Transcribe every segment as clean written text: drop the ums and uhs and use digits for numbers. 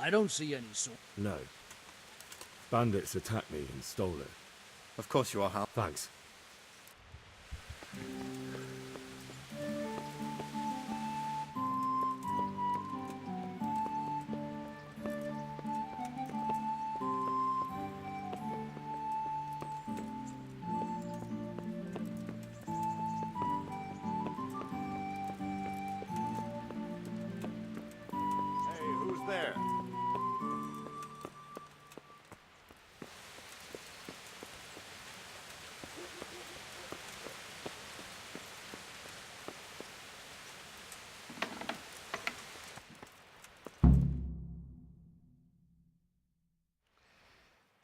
I don't see any sword. No. Bandits attacked me and stole it. Of course you are, Hal. Thanks. Hey, who's there?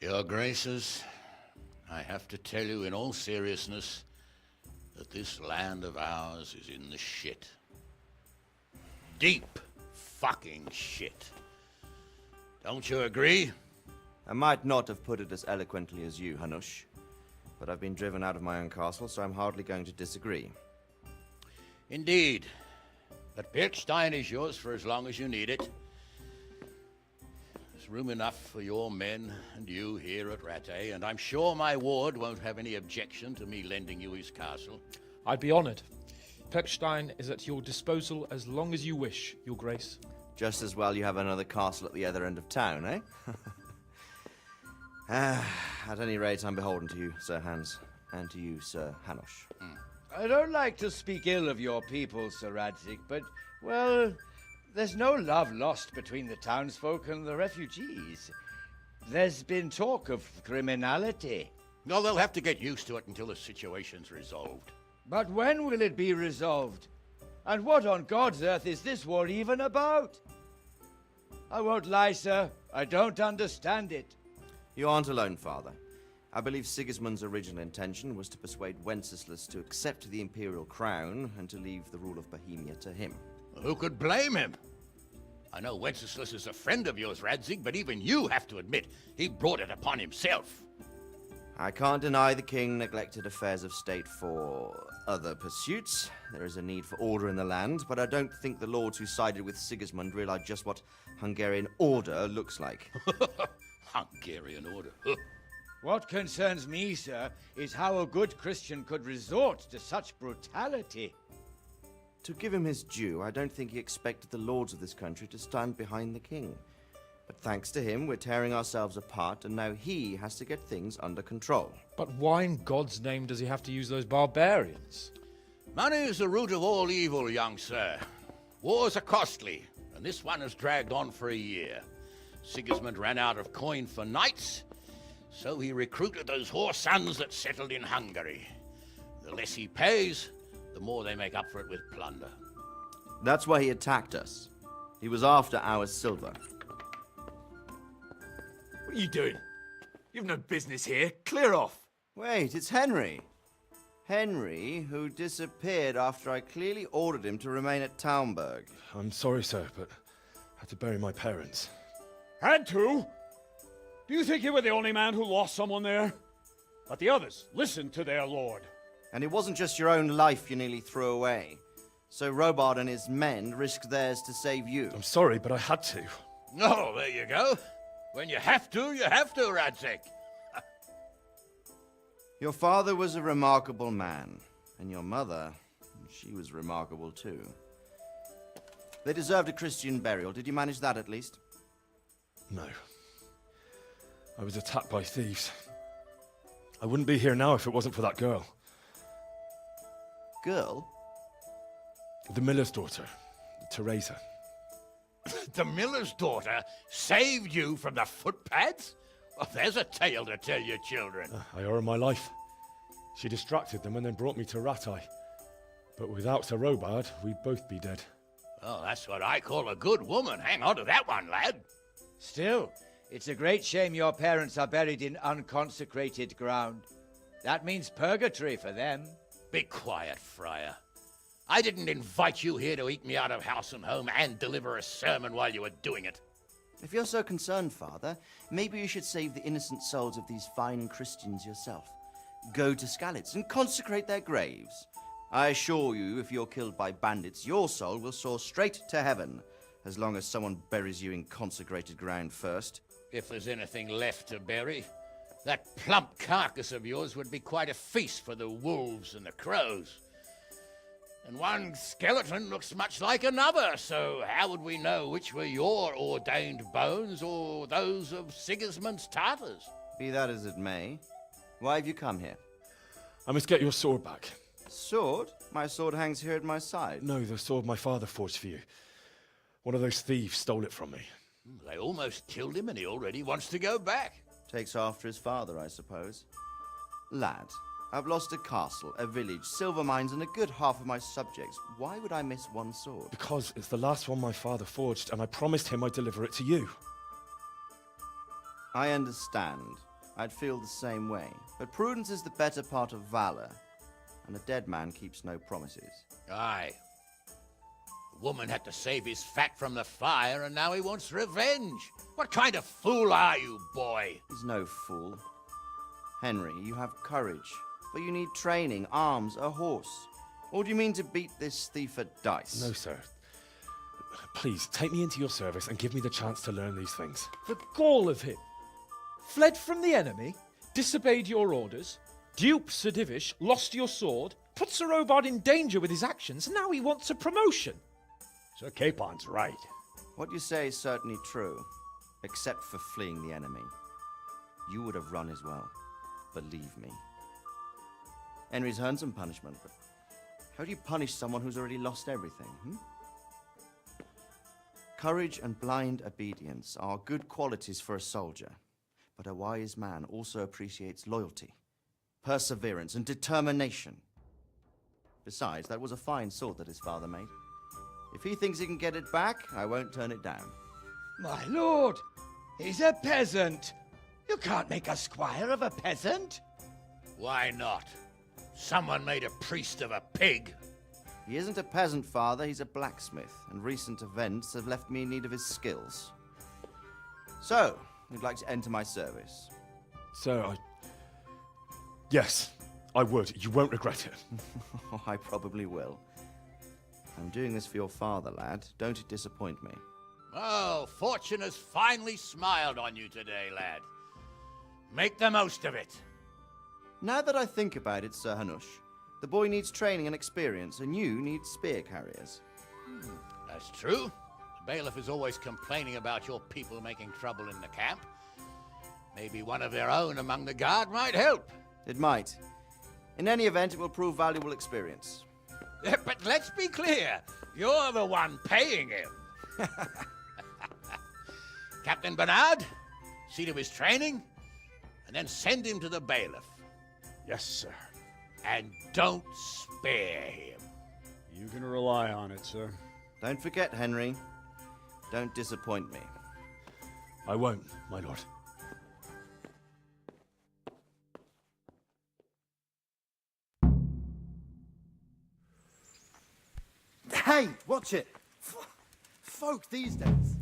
Your Graces, I have to tell you in all seriousness that this land of ours is in the shit. Deep fucking shit. Don't you agree? I might not have put it as eloquently as you, Hanush, but I've been driven out of my own castle, so I'm hardly going to disagree. Indeed. But Birkstein is yours for as long as you need it. There's room enough for your men and you here at Rattay, and I'm sure my ward won't have any objection to me lending you his castle. I'd be honored. Pechstein is at your disposal as long as you wish, Your Grace. Just as well you have another castle at the other end of town, eh? At any rate, I'm beholden to you, Sir Hans, and to you, Sir Hanush. I don't like to speak ill of your people, Sir Radzig, but, well, there's no love lost between the townsfolk and the refugees. There's been talk of criminality. No, they'll have to get used to it until the situation's resolved. But when will it be resolved? And what on God's earth is this war even about? I won't lie, sir. I don't understand it. You aren't alone, Father. I believe Sigismund's original intention was to persuade Wenceslas to accept the imperial crown and to leave the rule of Bohemia to him. Who could blame him? I know Wenceslas is a friend of yours, Radzig, but even you have to admit he brought it upon himself. I can't deny the king neglected affairs of state for other pursuits. There is a need for order in the land, but I don't think the lords who sided with Sigismund realized just what Hungarian order looks like. Hungarian order. What concerns me, sir, is how a good Christian could resort to such brutality. To give him his due, I don't think he expected the lords of this country to stand behind the king. But thanks to him, we're tearing ourselves apart, and now he has to get things under control. But why in God's name does he have to use those barbarians? Money is the root of all evil, young sir. Wars are costly, and this one has dragged on for a year. Sigismund ran out of coin for knights, so he recruited those whore sons that settled in Hungary. The less he pays, the more they make up for it with plunder. That's why he attacked us. He was after our silver. What are you doing? You've no business here. Clear off. Wait, it's Henry. Henry, who disappeared after I clearly ordered him to remain at Taunberg. I'm sorry, sir, but I had to bury my parents. Had to? Do you think you were the only man who lost someone there? But the others listened to their lord. And it wasn't just your own life you nearly threw away. So Robard and his men risked theirs to save you. I'm sorry, but I had to. Oh, there you go. When you have to, Radzig. Your father was a remarkable man, and your mother, she was remarkable too. They deserved a Christian burial. Did you manage that at least? No. I was attacked by thieves. I wouldn't be here now if it wasn't for that girl. Girl? The miller's daughter, Teresa. The miller's daughter saved you from the footpads? Well, there's a tale to tell your children. I owe her my life. She distracted them and then brought me to Rattay. But without Sir Robard, we'd both be dead. Oh, that's what I call a good woman. Hang on to that one, lad. Still, it's a great shame your parents are buried in unconsecrated ground. That means purgatory for them. Be quiet, Friar. I didn't invite you here to eat me out of house and home and deliver a sermon while you were doing it. If you're so concerned, Father, maybe you should save the innocent souls of these fine Christians yourself. Go to Skalitz and consecrate their graves. I assure you, if you're killed by bandits, your soul will soar straight to heaven. as long as someone buries you in consecrated ground first. If there's anything left to bury, that plump carcass of yours would be quite a feast for the wolves and the crows. And one skeleton looks much like another, so how would we know which were your ordained bones or those of Sigismund's Tartars? Be that as it may, why have you come here? I must get your sword back. Sword? My sword hangs here at my side. No, the sword my father forged for you. One of those thieves stole it from me. They almost killed him and he already wants to go back. Takes after his father, I suppose. Lad, I've lost a castle, a village, silver mines, and a good half of my subjects. Why would I miss one sword? Because it's the last one my father forged, and I promised him I'd deliver it to you. I understand. I'd feel the same way. But prudence is the better part of valor, and a dead man keeps no promises. Aye. The woman had to save his fat from the fire, and now he wants revenge. What kind of fool are you, boy? He's no fool. Henry, you have courage, but you need training, arms, a horse. Or do you mean to beat this thief at dice? No, sir. Please, take me into your service and give me the chance to learn these things. The gall of him. Fled from the enemy, disobeyed your orders, duped Sir Divish, lost your sword, put Sir Robard in danger with his actions, and now he wants a promotion. Sir Capon's right. What you say is certainly true, except for fleeing the enemy. You would have run as well, believe me. Henry's earned some punishment, but how do you punish someone who's already lost everything, Courage and blind obedience are good qualities for a soldier, but a wise man also appreciates loyalty, perseverance, and determination. Besides, that was a fine sword that his father made. If he thinks he can get it back, I won't turn it down. My lord, he's a peasant. You can't make a squire of a peasant. Why not? Someone made a priest of a pig. He isn't a peasant, father, he's a blacksmith, and recent events have left me in need of his skills. So, you'd like to enter my service? Sir, Yes, I would. You won't regret it. Oh, I probably will. I'm doing this for your father, lad. Don't it disappoint me. Oh, fortune has finally smiled on you today, lad. Make the most of it. Now that I think about it, Sir Hanush, the boy needs training and experience, and you need spear carriers. That's true. The bailiff is always complaining about your people making trouble in the camp. Maybe one of their own among the guard might help. It might. In any event, it will prove valuable experience. But let's be clear, you're the one paying him. Captain Bernard, see to his training, and then send him to the bailiff. Yes, sir. And don't spare him. You can rely on it, sir. Don't forget, Henry. Don't disappoint me. I won't, my lord. Hey, watch it. Folk these days.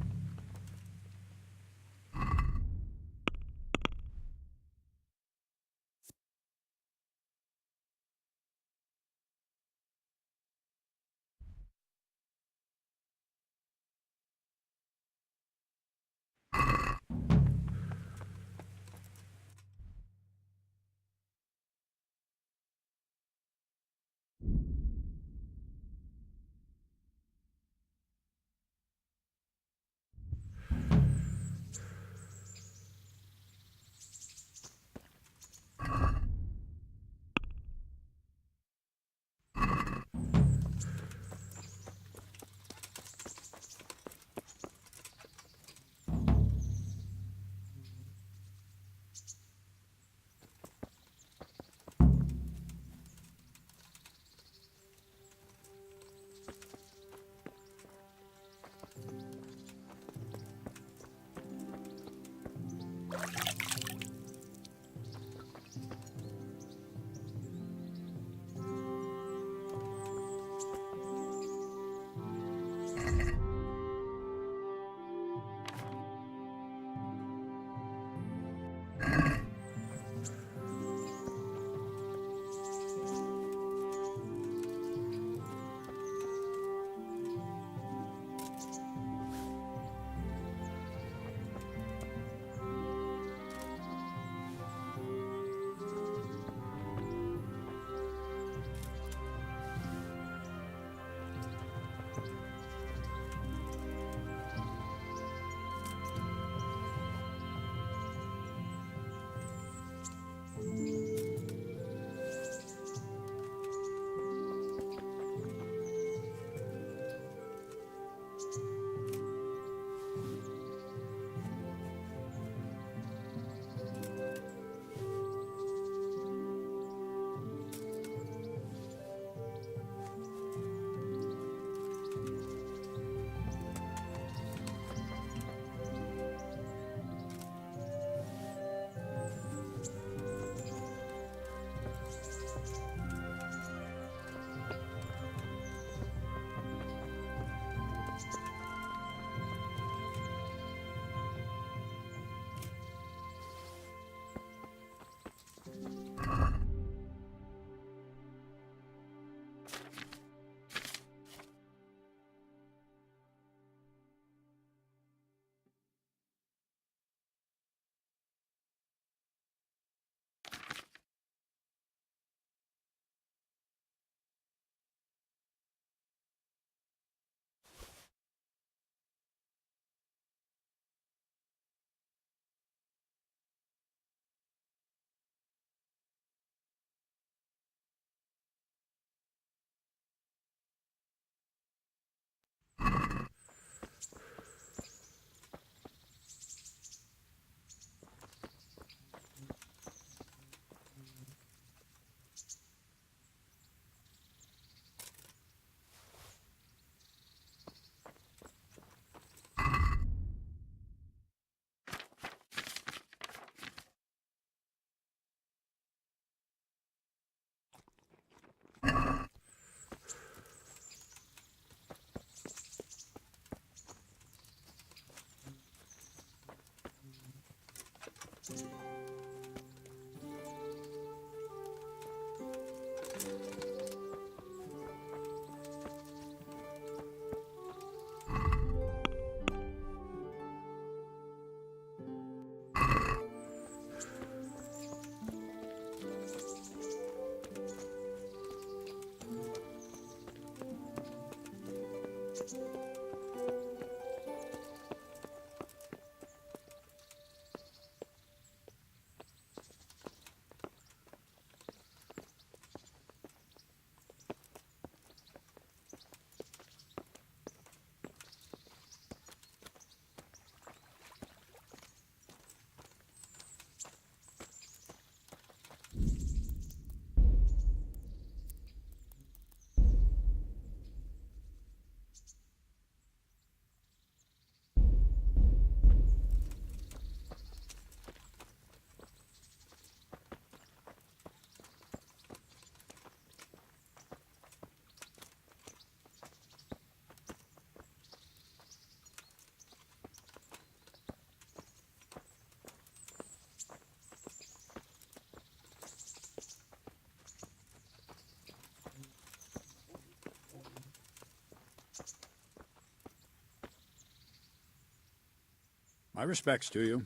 My respects to you.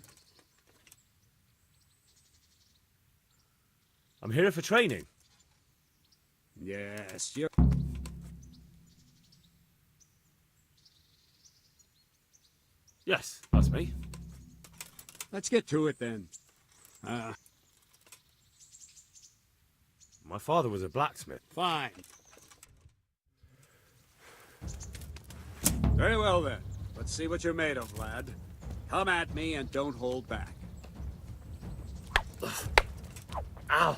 I'm here for training. Yes, you. Yes, that's me. Let's get to it then. My father was a blacksmith. Fine. Very well then. Let's see what you're made of, lad. Come at me and don't hold back. Ow!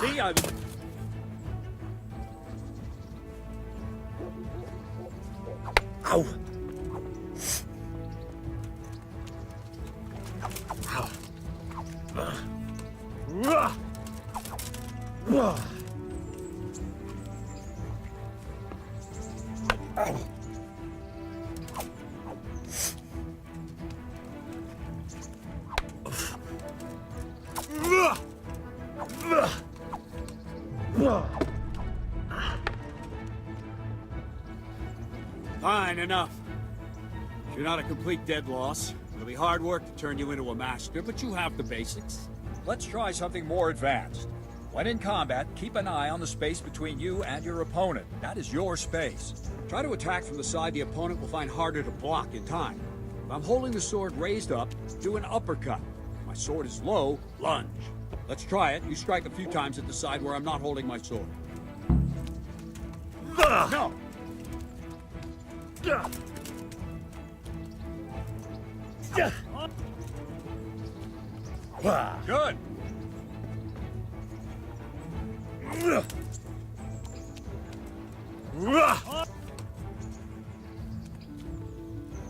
See, I'm... Ow! Fine, enough. You're not a complete dead loss. It'll be hard work to turn you into a master, but you have the basics. Let's try something more advanced. When in combat, keep an eye on the space between you and your opponent. That is your space. Try to attack from the side the opponent will find harder to block in time. If I'm holding the sword raised up, do an uppercut. If my sword is low, lunge. Let's try it. You strike a few times at the side where I'm not holding my sword. No! Good.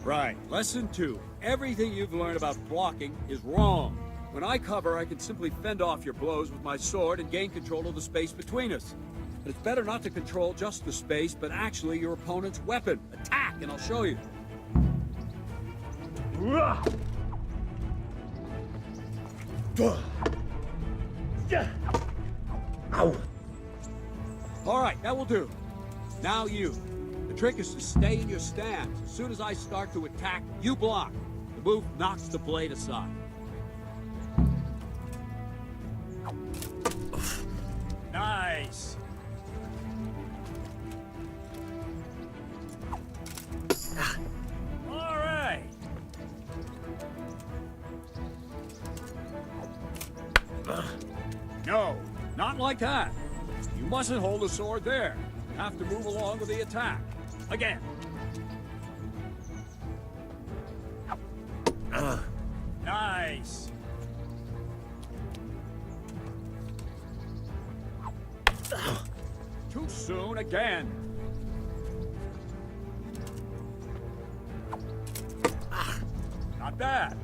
Right. Lesson 2. Everything you've learned about blocking is wrong. When I cover, I can simply fend off your blows with my sword and gain control of the space between us. But it's better not to control just the space, but actually your opponent's weapon. Attack, and I'll show you. Ow! All right, that will do. Now you. The trick is to stay in your stance. As soon as I start to attack, you block. The move knocks the blade aside. Nice. All right. No, not like that. You mustn't hold the sword there. You have to move along with the attack. Again. Nice. Too soon again. Not bad.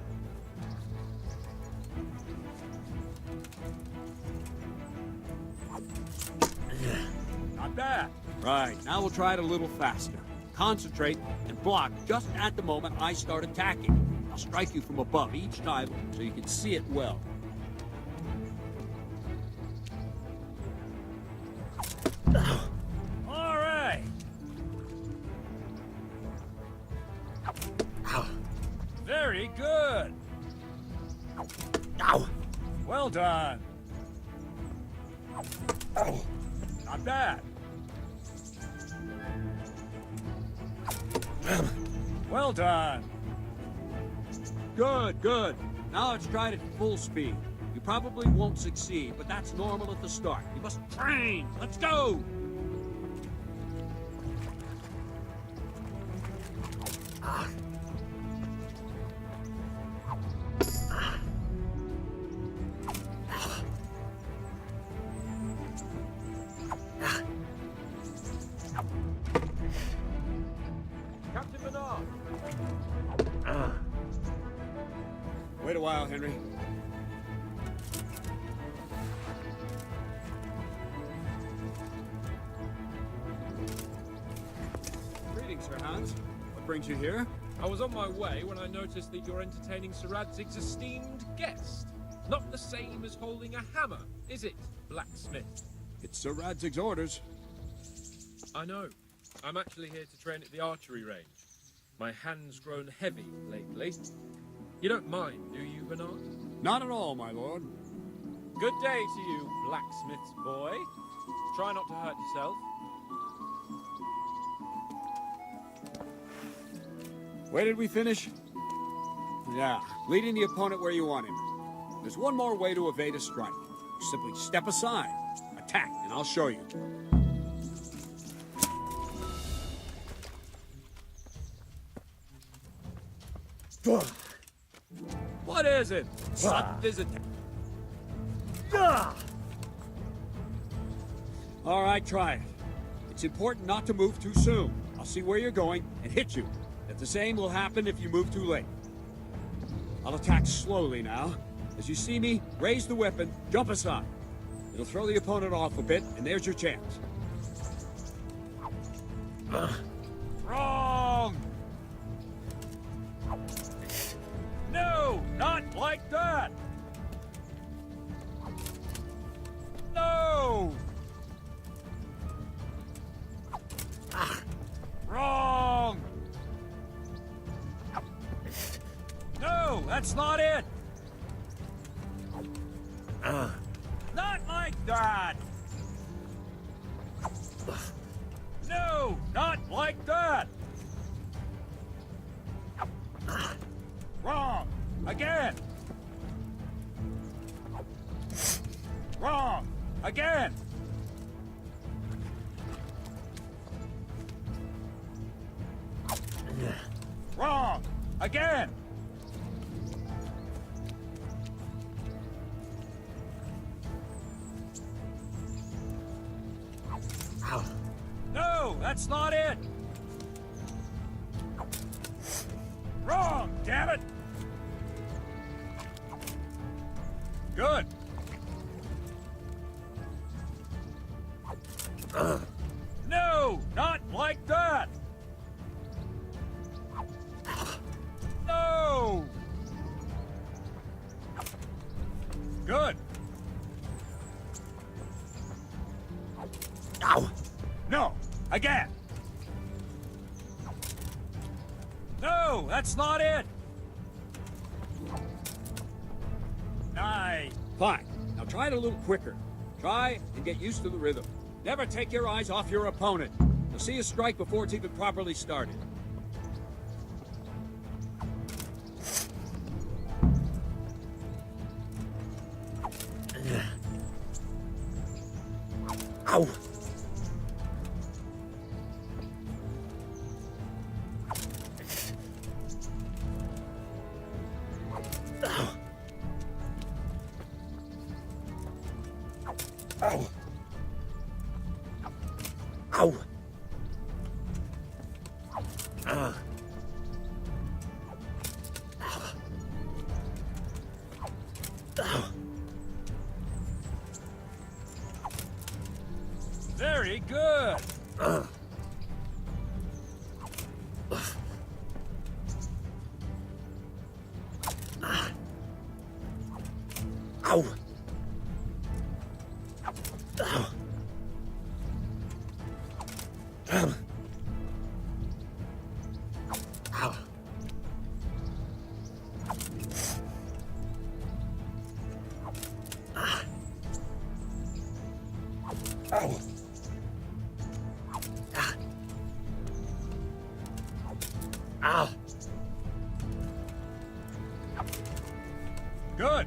Not bad. Right, now we'll try it a little faster. Concentrate and block just at the moment I start attacking. I'll strike you from above each time so you can see it well. All right. Very good. Well done. Not bad. Well done. Good, good. Now let's try it at full speed. You probably won't succeed, but that's normal at the start. You must train. Let's go! Captain Bernard! Wait a while, Henry. Greetings, Sir Hans. What brings you here? I was on my way when I noticed that you're entertaining Sir Radzig's esteemed guest. Not the same as holding a hammer, is it, blacksmith? It's Sir Radzig's orders. I know. I'm actually here to train at the archery range. My hand's grown heavy lately. You don't mind, do you, Bernard? Not at all, my lord. Good day to you, blacksmith's boy. Try not to hurt yourself. Where did we finish? Yeah, leading the opponent where you want him. There's one more way to evade a strike. You simply step aside, attack, and I'll show you. What is it? Sudden visit. All right, try it. It's important not to move too soon. I'll see where you're going and hit you. If the same will happen if you move too late. I'll attack slowly now. As you see me, raise the weapon, jump aside. It'll throw the opponent off a bit, and there's your chance. Wrong! No, not like that! No! Wrong! No, that's not it! Not like that! No, not like that! Wrong! Again! Wrong! Again! Wrong! Again! No, that's not it! Wrong, damn it! Good. No, not like that! No! Good. Ow! No, again! No, that's not it! Nice. Fine. Now try it a little quicker. Try and get used to the rhythm. Never take your eyes off your opponent. You'll see a strike before it's even properly started. Ow! Ow! Ow! Ow! Very good. Ow! Good.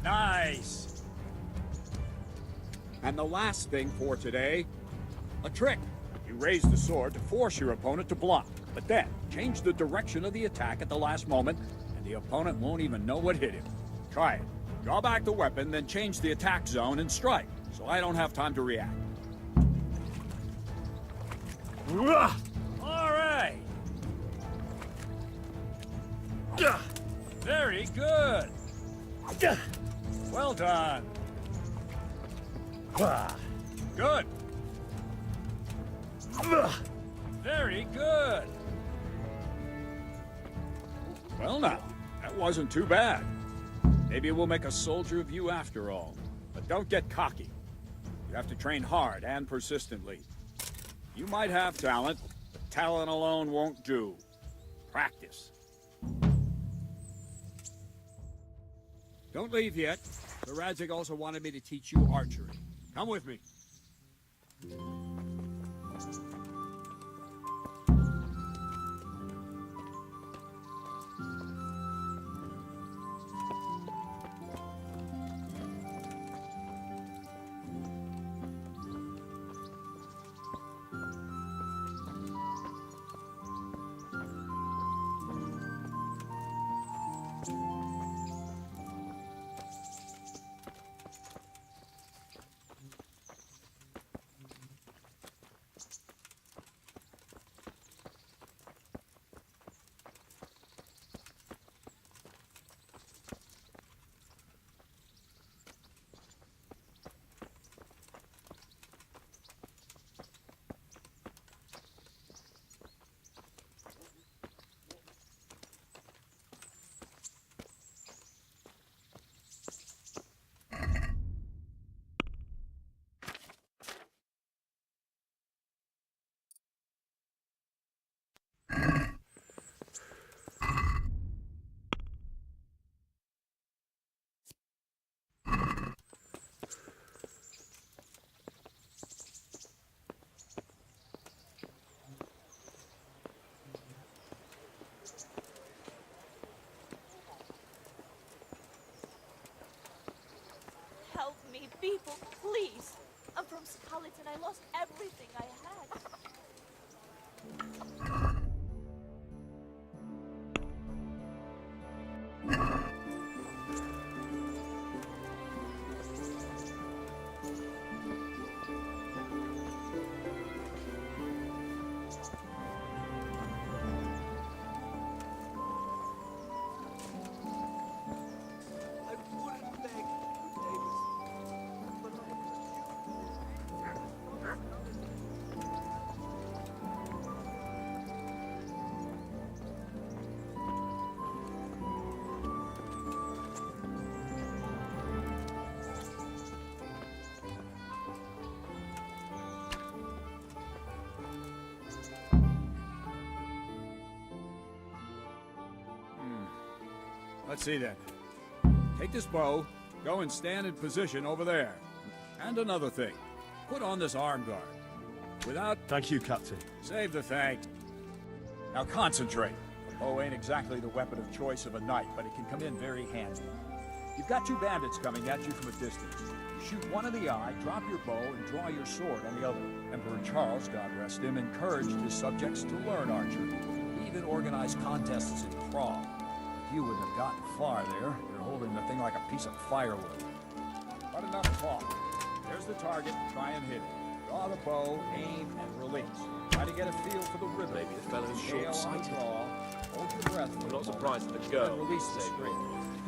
Nice. And the last thing for today, a trick. You raise the sword to force your opponent to block, but then change the direction of the attack at the last moment, and the opponent won't even know what hit him. Try it. Draw back the weapon, then change the attack zone and strike, so I don't have time to react. All right. Very good. Well done. Good. Very good. Well now, that wasn't too bad. Maybe we'll make a soldier of you after all. But don't get cocky. You have to train hard and persistently. You might have talent, but talent alone won't do. Practice. Don't leave yet. The Radzik also wanted me to teach you archery. Come with me. Help me, people, please. I'm from Skeleton. I lost everything I had. Let's see then. Take this bow, go and stand in position over there. And another thing, put on this arm guard. Without... Thank you, Captain. Save the thanks. Now concentrate. The bow ain't exactly the weapon of choice of a knight, but it can come in very handy. You've got two bandits coming at you from a distance. You shoot one in the eye, drop your bow, and draw your sword on the other. Emperor Charles, God rest him, encouraged his subjects to learn archery. He even organized contests in Prague. But you wouldn't have gotten far there. You're holding the thing like a piece of firewood. But enough talk. There's the target. Try and hit it. Draw the bow, aim, and release. Try to get a feel for the rhythm. Maybe the fellow's Inhale on the short-sighted. draw. Hold your breath for I'm a not moment, surprised at the then girl. release the string.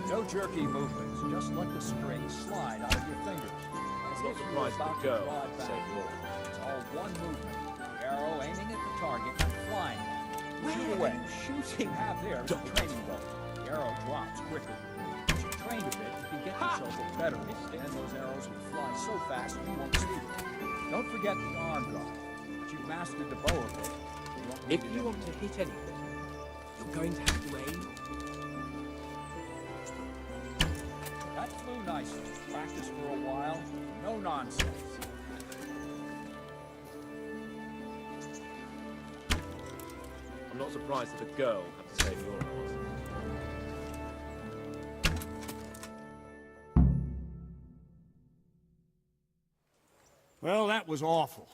No jerky movements. Just let the string slide out of your fingers. As not if you were surprised at about the to girl, draw it said back. Lord. It's all one movement. The arrow aiming at the target and flying. Shoot away. Shooting have there is a training bow. The arrow drops quickly. As you train a bit, you can get yourself a better one. Then those arrows will fly so fast you won't see them. Don't forget the arm guard. But you've mastered the bow a bit. If you want to hit anything, you're going to have to aim. That flew nicely. Practice for a while. No nonsense. I'm not surprised that a girl had to save your arse. Well, that was awful.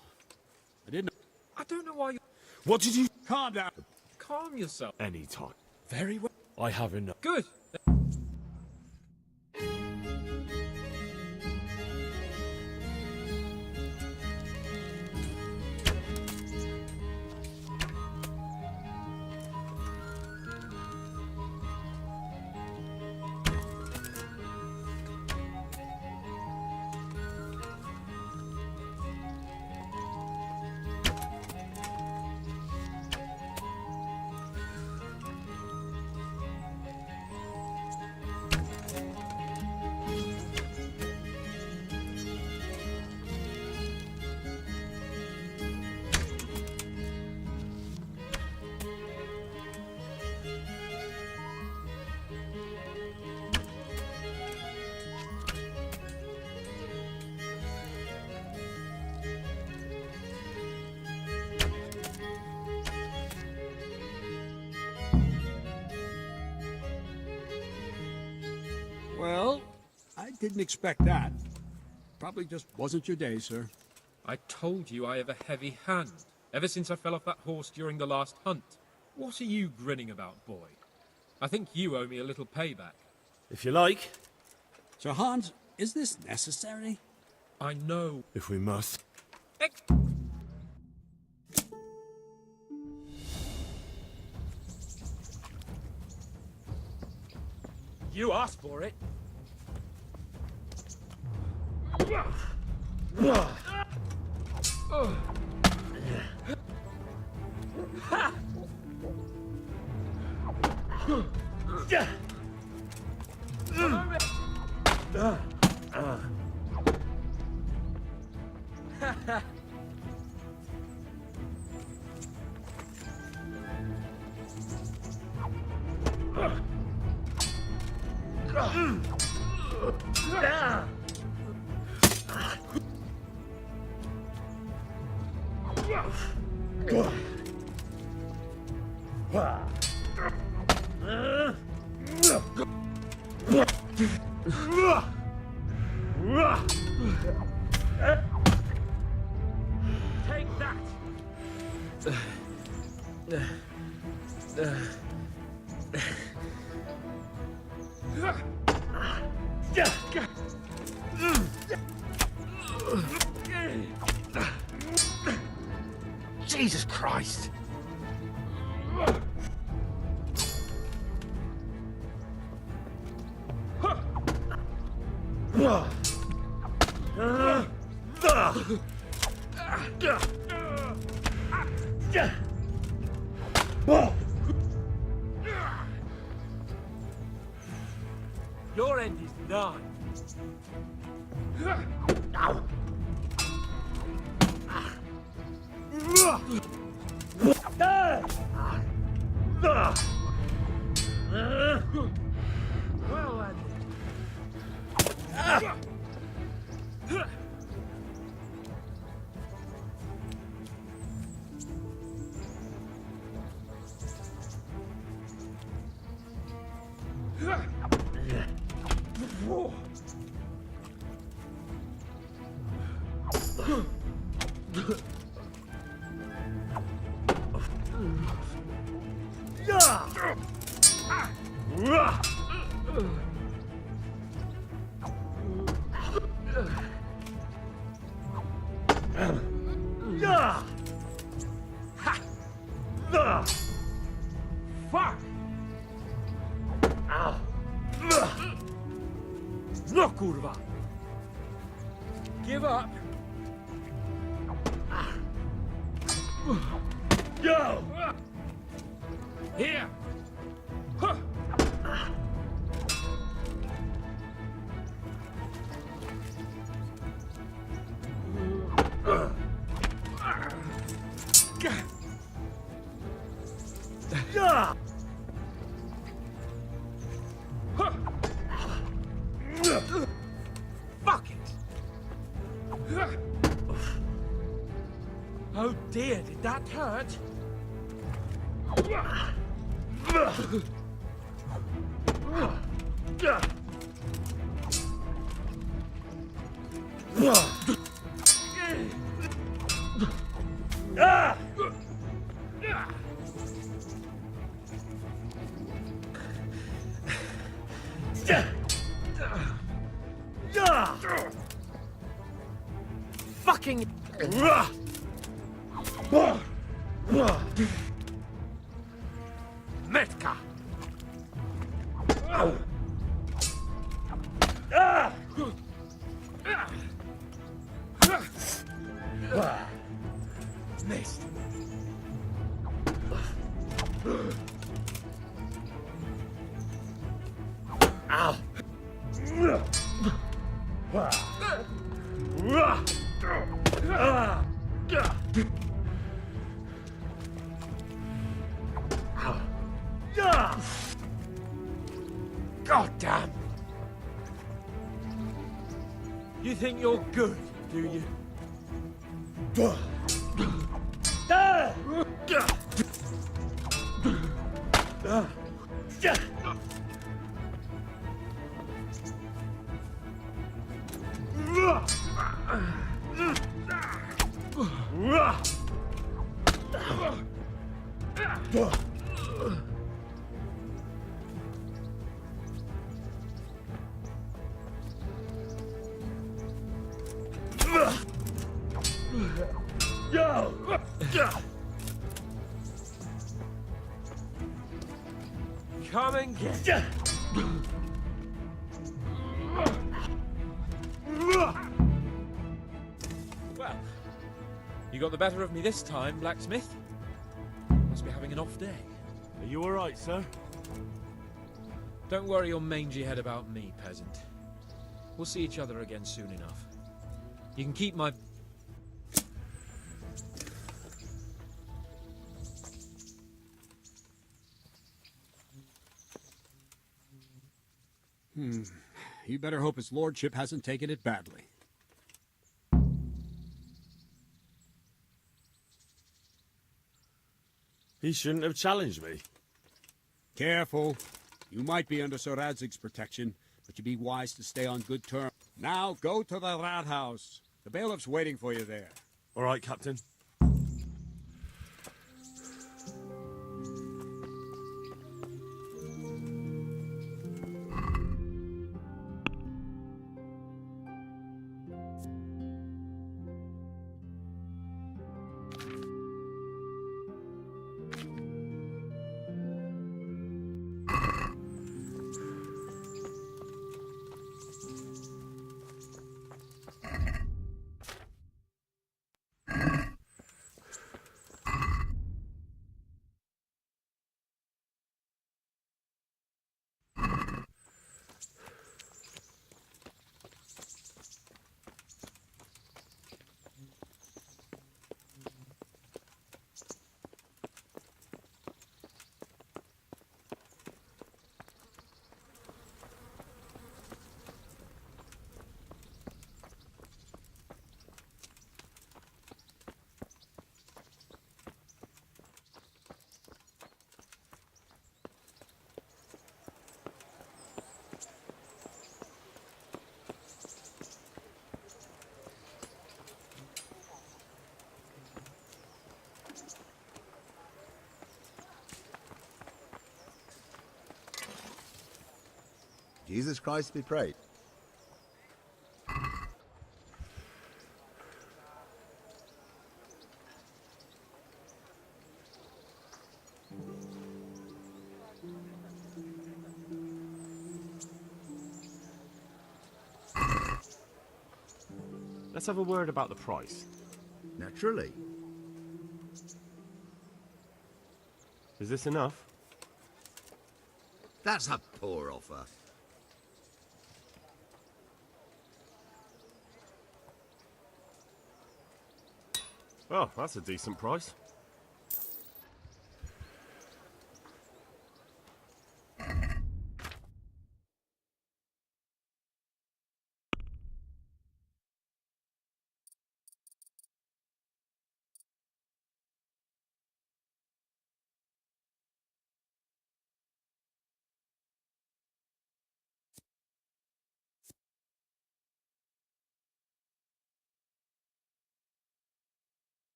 I don't know why you... What did you... Calm down. Calm yourself. Anytime. Very well. I have enough. Good. Well, I didn't expect that. Probably just wasn't your day, sir. I told you I have a heavy hand. Ever since I fell off that horse during the last hunt. What are you grinning about, boy? I think you owe me a little payback. If you like. So, Hans, is this necessary? I know. If we must. You asked for it. Take that! Jesus Christ! Your end is nigh. Well, lad. Fuck! No, kurwa! Give up! Go! Here! Huh. Fuck it! Oh dear, did that hurt? Fucking Metka! Missed. Ow! God damn! You think you're good, do you? Come and get. Well, you got the better of me this time, blacksmith. Must be having an off day. Are you alright, sir? Don't worry your mangy head about me, peasant. We'll see each other again soon enough. You can keep my... You better hope his lordship hasn't taken it badly. He shouldn't have challenged me. Careful. You might be under Sir Radzig's protection, but you'd be wise to stay on good terms. Now, go to the rat house. The bailiff's waiting for you there. Alright, Captain. Jesus Christ be praised. Let's have a word about the price. Naturally. Is this enough? That's a poor offer. Oh, that's a decent price.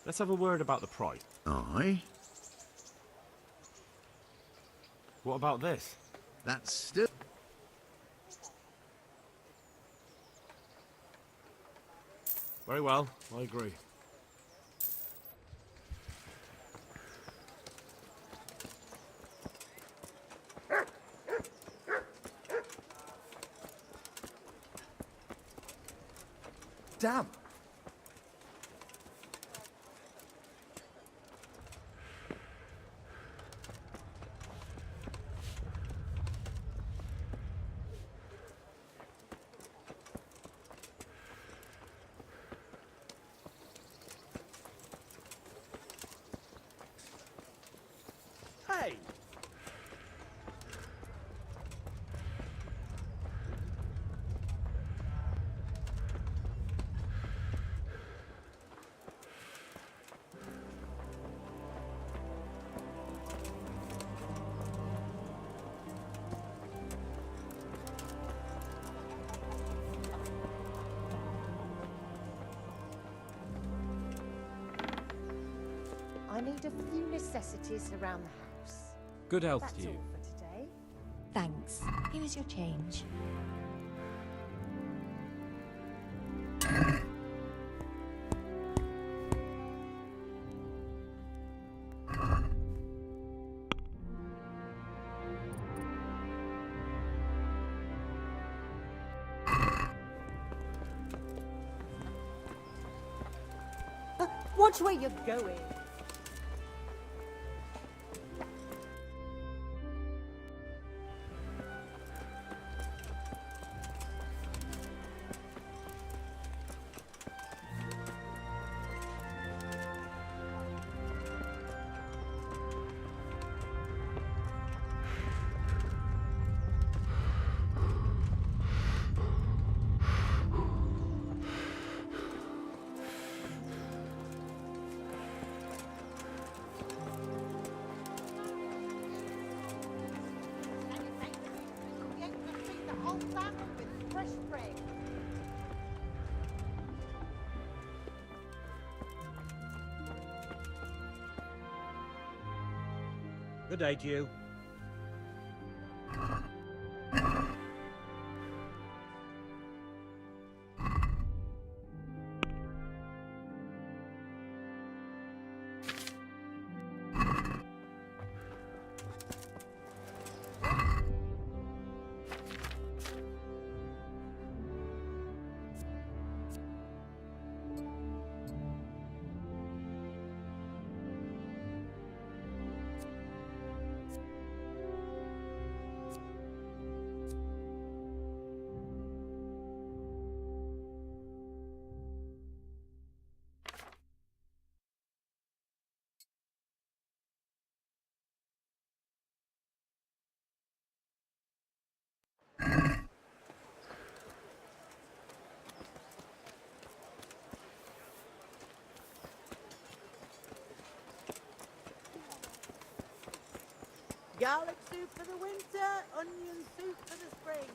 Let's have a word about the price. Aye. What about this? That's still... Very well, I agree. Damn. Hey! I need a few necessities around the house. Good health That's to you. all for today. Thanks. Here is your change. Watch where you're going. Good day to you. Garlic soup for the winter, onion soup for the spring.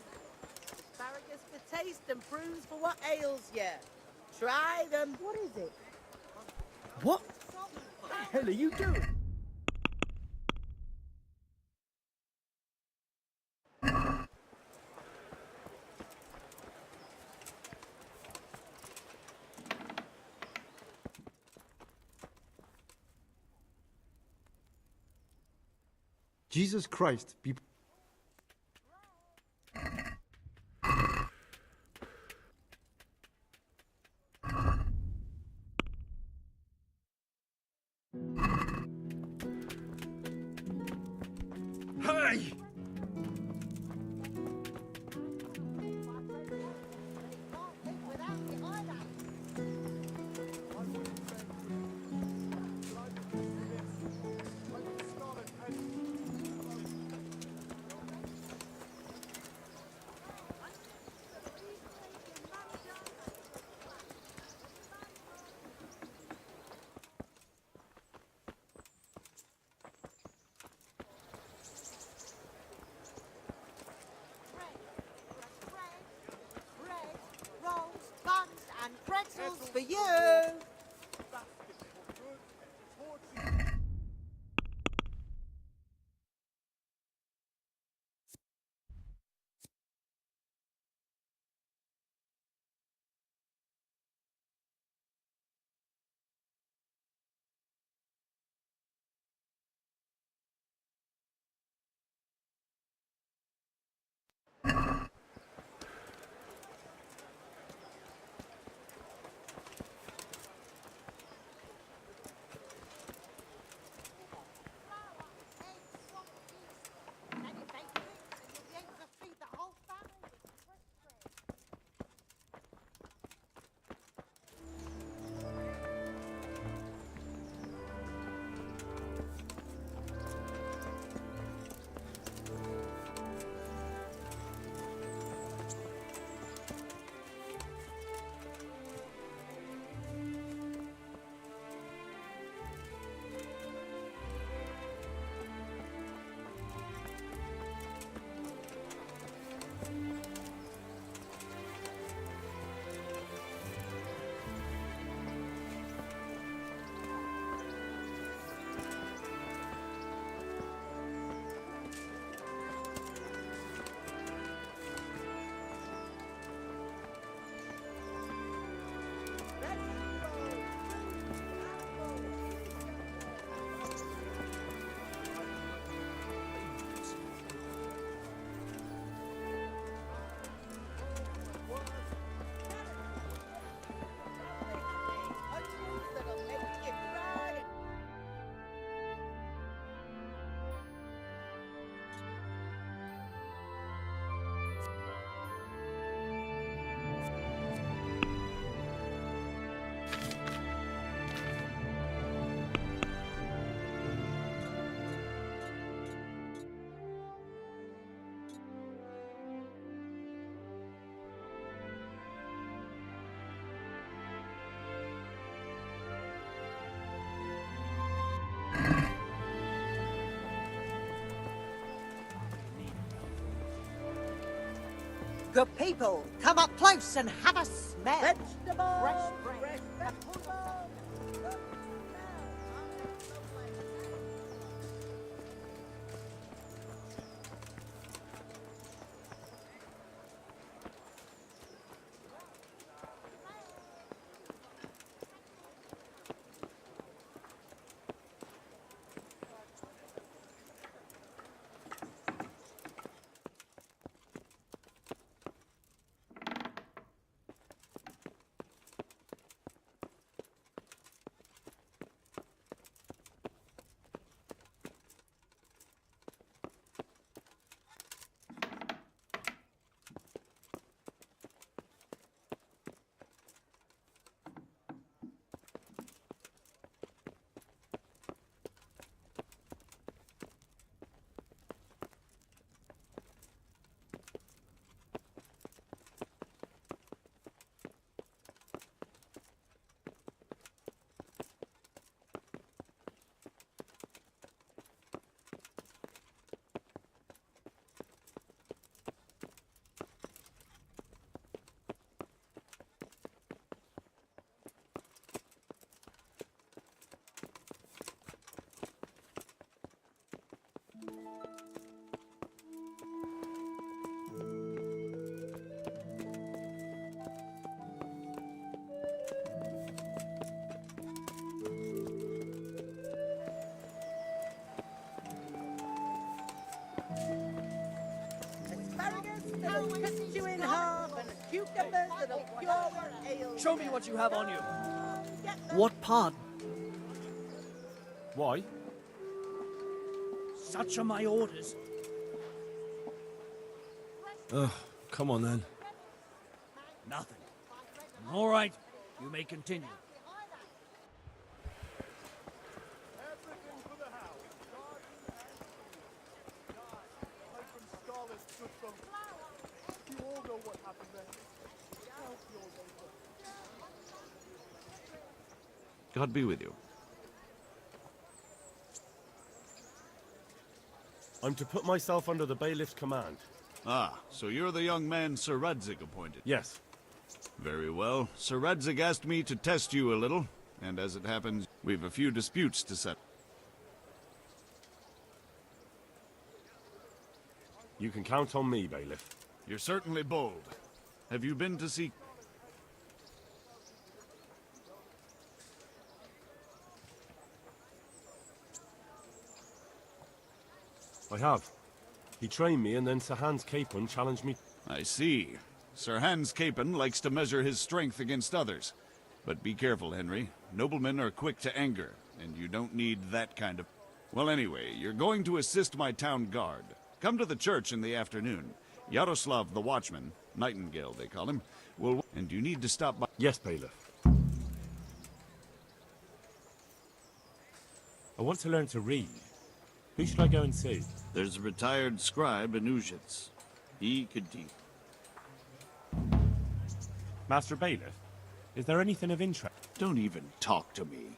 Asparagus for taste and prunes for what ails you. Try them. What is it? What the hell are you doing? Jesus Christ, be... Hey! Rolls, buns, and pretzels for you. Good people, come up close and have a smell. Vegetables, fresh bread, vegetables. Asparagus that'll cut you in half, and cucumbers that'll cure what ails Show me what you have on you. Get them. What pardon? Why? Such are my orders. Come on then. Nothing. All right, you may continue. God be with you. I'm to put myself under the bailiff's command. Ah, so you're the young man Sir Radzig appointed? Yes. Very well. Sir Radzig asked me to test you a little, and as it happens, we've a few disputes to settle. You can count on me, bailiff. You're certainly bold. Have you been to see... I have. He trained me, and then Sir Hans Capon challenged me. I see. Sir Hans Capon likes to measure his strength against others. But be careful, Henry. Noblemen are quick to anger, and you don't need that kind of... Well, anyway, you're going to assist my town guard. Come to the church in the afternoon. Yaroslav the watchman, Nightingale they call him, will... And you need to stop by... Yes, bailiff. I want to learn to read. Who should I go and see? There's a retired scribe in Uzhitz. He could teach. Master Bailiff, is there anything of interest? Don't even talk to me.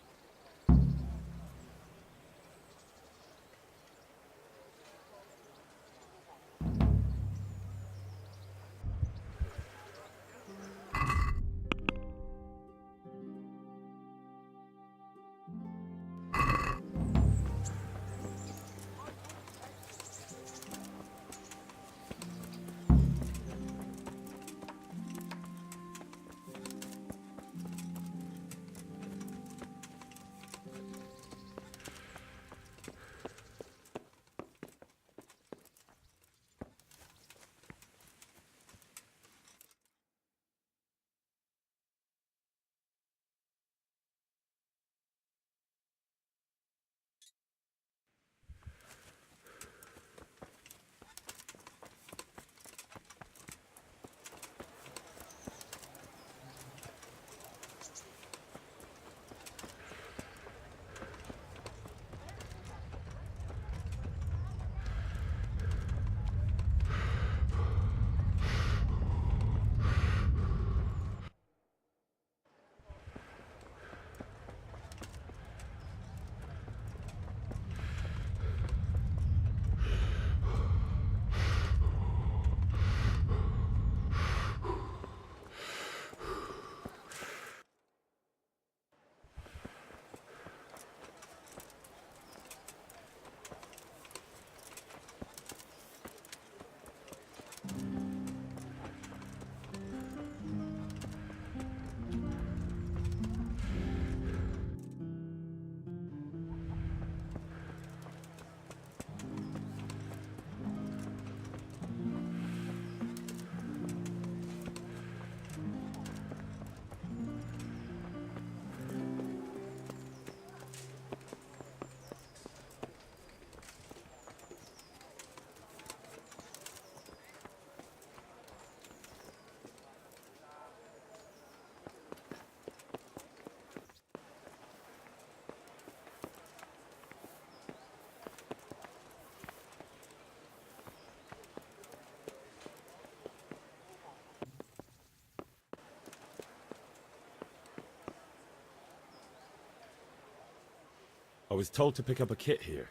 I was told to pick up a kit here.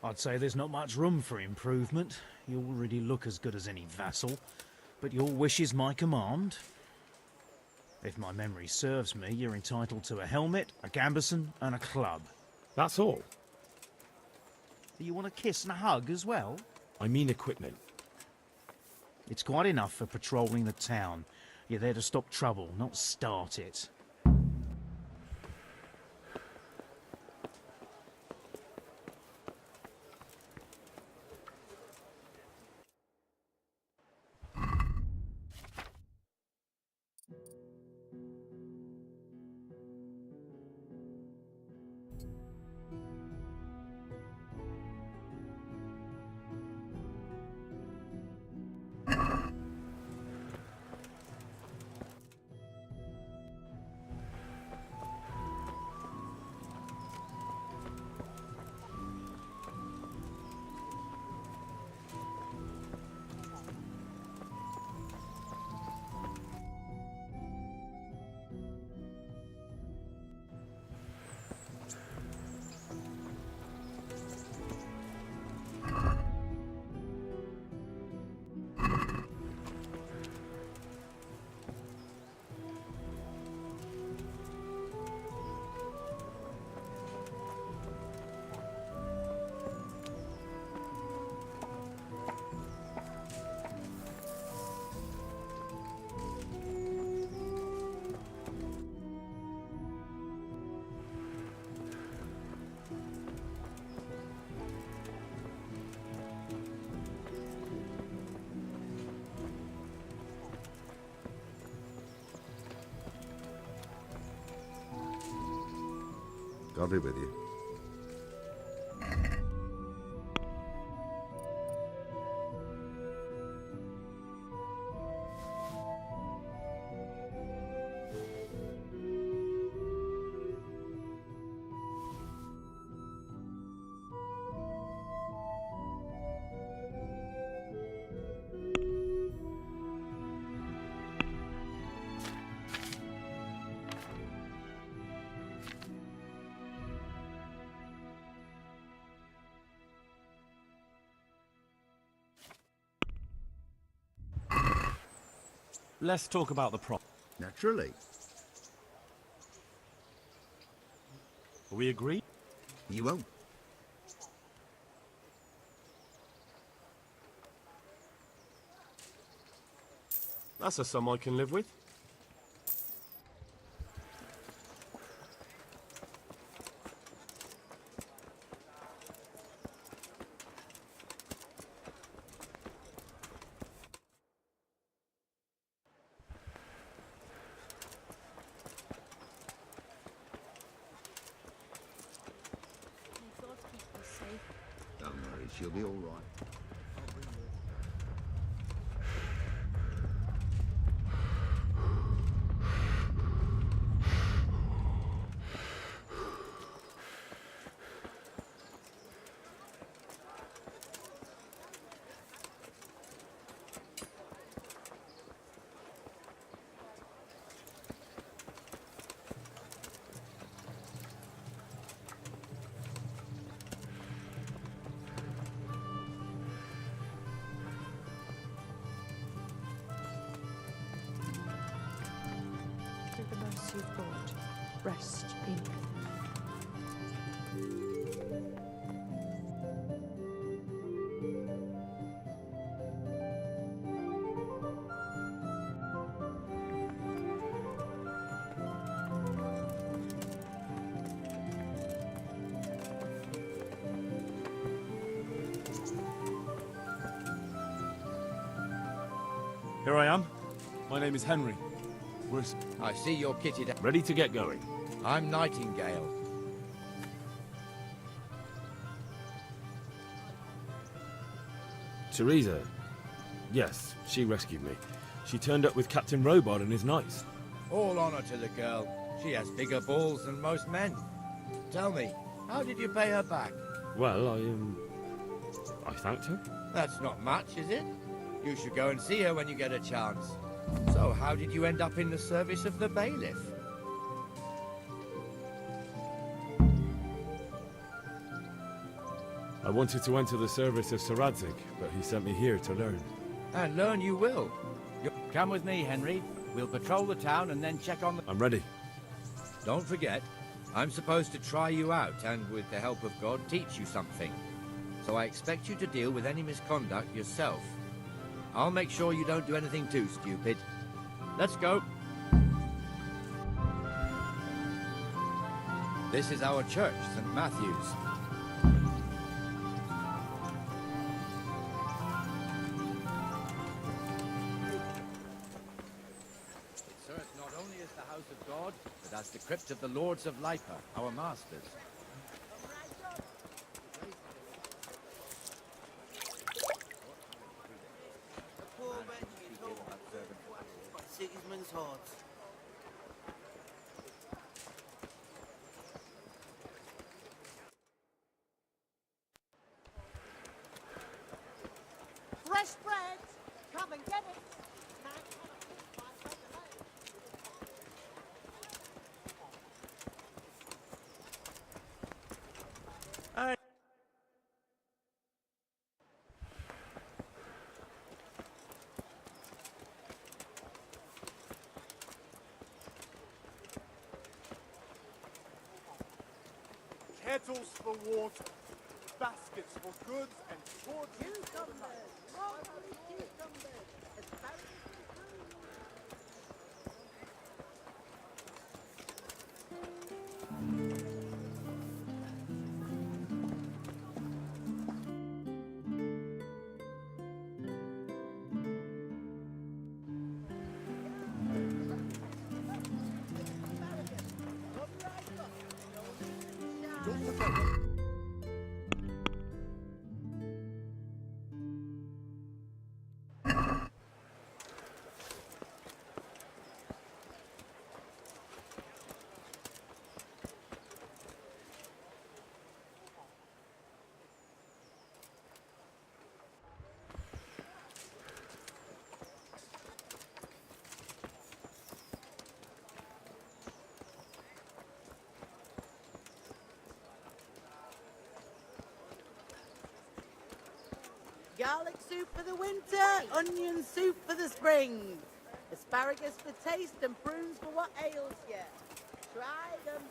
I'd say there's not much room for improvement. You already look as good as any vassal, but your wish is my command. If my memory serves me, you're entitled to a helmet, a gambeson, and a club. That's all? Do you want a kiss and a hug as well? I mean equipment. It's quite enough for patrolling the town. You're there to stop trouble, not start it. God be with you. Let's talk about the prop. Naturally. Are we agreed? You won't. That's a sum I can live with. Don't worry, she'll be all right. Through the mercy of God, rest in peace. Here I am. My name is Henry. I see you're kitted out. Ready to get going. I'm Nightingale. Teresa. Yes, she rescued me. She turned up with Captain Robot and his knights. All honor to the girl. She has bigger balls than most men. Tell me, how did you pay her back? Well, I thanked her. That's not much, is it? You should go and see her when you get a chance. So, how did you end up in the service of the bailiff? I wanted to enter the service of Sir Radzig, but he sent me here to learn. And learn you will. Come with me, Henry. We'll patrol the town and then check on the... I'm ready. Don't forget, I'm supposed to try you out and, with the help of God, teach you something. so I expect you to deal with any misconduct yourself. I'll make sure you don't do anything too stupid. Let's go. This is our church, St. Matthew's. It serves not only as the house of God, but as the crypt of the lords of Lipa, our masters. The poor wretch is home by Sigismund's hordes. Fresh bread! Come and get it! Man cannot live by bread alone. Kettles for water, baskets for goods, and torches. Cucumbers! Lovely cucumbers! Asparagus and prunes. Garlic soup for the winter, onion soup for the spring. Asparagus for taste and prunes for what ails you. Try them.